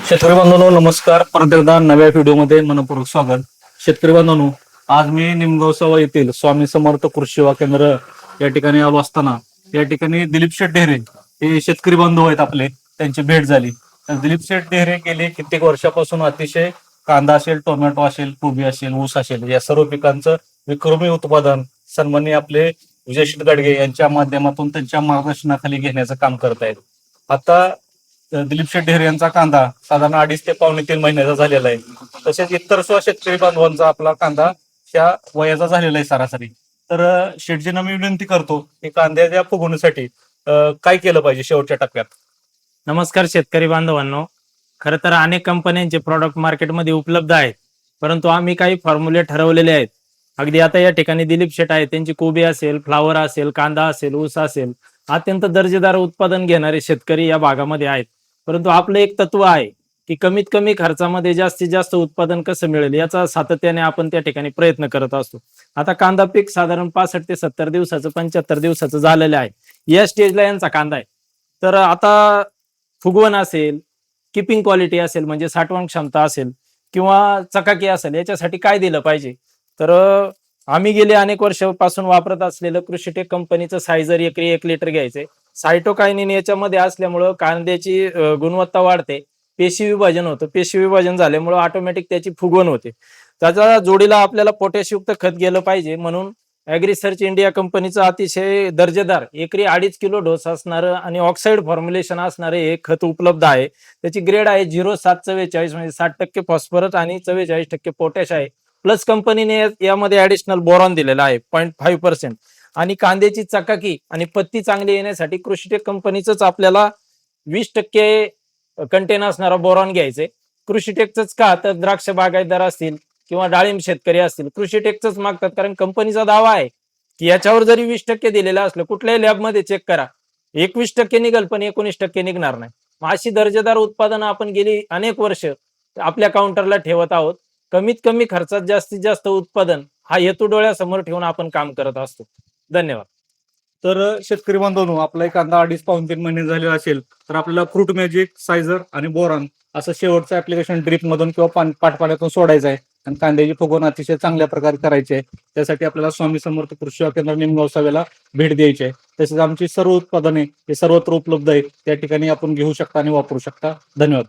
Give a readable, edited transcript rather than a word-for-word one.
शेतकरी बांधवांनो नमस्कार. परत एकदा नव्या व्हिडिओमध्ये मनपूर्वक स्वागत. शेतकरी बांधवांनो, आज मी निमगावसावा येथील स्वामी समर्थ कृषी सेवा केंद्र या ठिकाणी आलो असताना या ठिकाणी दिलीप शेठ ढेरे हे शेतकरी बांधव आहेत आपले, त्यांची भेट झाली. तर दिलीप शेठ ढेरे गेले कित्येक वर्षापासून अतिशय कांदा असेल, टोमॅटो असेल, कोबी असेल, ऊस असेल या सर्व पिकांचं विक्रमी उत्पादन सन्माननीय आपले विजय शेठ गाडगे यांच्या माध्यमातून त्यांच्या मार्गदर्शनाखाली घेण्याचं काम करत आहेत. आता दिलीप शेठ ढेरे यांचा कांदा साधारण 2.5 ते पावणे 3 महिन्याचा झालेला आहे. तसेच इतर शेतकरी बांधवांचा आपला कांदा ह्या वयाचा झालेला आहे सरासरी. तर शेठजींना मी विनंती करतो की कांद्याच्या फुगवणीसाठी काय केलं पाहिजे शेवटच्या टप्प्यात. नमस्कार शेतकरी बांधवांनो. खरं तर अनेक कंपन्यांचे प्रॉडक्ट मार्केटमध्ये उपलब्ध आहेत, परंतु आम्ही काही फॉर्म्युले ठरवलेले आहेत. अगदी आता या ठिकाणी दिलीप शेठ आहे, त्यांची कोबी असेल, फ्लावर असेल, कांदा असेल, ऊस असेल, अत्यंत दर्जेदार उत्पादन घेणारे शेतकरी या भागामध्ये आहेत. परंतु आपलं एक तत्व आहे की कमीत कमी खर्चामध्ये जास्तीत जास्त उत्पादन कसं मिळेल याचा सातत्याने आपण त्या ठिकाणी प्रयत्न करत असतो. आता कांदा पीक साधारण 65 ते 70 दिवसाचं, 75 दिवसाचं झालेलं आहे. या स्टेजला यांचा कांदा आहे. तर आता फुगवण असेल, किपिंग क्वालिटी असेल म्हणजे साठवण क्षमता असेल किंवा चकाकी असेल, याच्यासाठी काय दिलं पाहिजे. तर आम्ही गेले अनेक वर्षापासून वापरत असलेलं कृषीटेक कंपनीचं सायझर एकरी 1 लिटर घ्यायचंय. सायटोकायनिन याच्यामध्ये असल्यामुळं कांद्याची गुणवत्ता वाढते, पेशी विभाजन होतं. पेशी विभाजन झाल्यामुळं ऑटोमॅटिक त्याची फुगवण होते. त्याच्या जोडीला आपल्याला पोटॅशयुक्त खत गेलं पाहिजे, म्हणून ॲग्रिसर्च इंडिया कंपनीचं अतिशय दर्जेदार एकरी 2.5 किलो डोस असणारं आणि ऑक्साईड फॉर्म्युलेशन असणारं हे खत उपलब्ध आहे. त्याची ग्रेड आहे 0744 म्हणजे 60% फॉस्फरस आणि 44% पोटॅश आहे. प्लस कंपनीने यामध्ये ऍडिशनल बोरॉन दिलेला आहे 0.5%. आणि कांद्याची चकाकी आणि पत्ती चांगली येण्यासाठी कृषीटेक कंपनीचंच आपल्याला 20% कंटेन असणारा बोरॉन घ्यायचंय. कृषीटेकच का, तर द्राक्ष बागायतदार असतील किंवा डाळिंब शेतकरी असतील कृषीटेकच मागतात, कारण कंपनीचा दावा आहे की याच्यावर जरी 20% दिलेलं असलं, कुठल्याही लॅबमध्ये चेक करा, 21% निघेल पण 19% निघणार नाही. मग अशी दर्जेदार उत्पादनं आपण गेली अनेक वर्ष आपल्या काउंटरला ठेवत आहोत. कमीत कमी खर्चात जास्तीत जास्त उत्पादन हा हेतू डोळ्यासमोर ठेवून आपण काम करत असतो. धन्यवाद. तर शेतकरी बांधवांनो, आपला एक कांदा 2.5 पावणे 3 महिने झालेला असेल तर आपल्याला फ्रूट मॅजिक, सायझर आणि बोरॉन असं शेवटचं ऍप्लिकेशन ड्रिप मधून किंवा पाटपाण्यातून सोडायचं आहे आणि कांद्याची फुगवण अतिशय चांगल्या प्रकारे करायची आहे. त्यासाठी आपल्याला स्वामी समर्थ कृषी सेवा केंद्र निमगावसाव्याला भेट द्यायची आहे. तसेच आमची सर्व उत्पादने हे सर्वत्र उपलब्ध आहेत, त्या ठिकाणी आपण घेऊ शकता आणि वापरू शकता. धन्यवाद.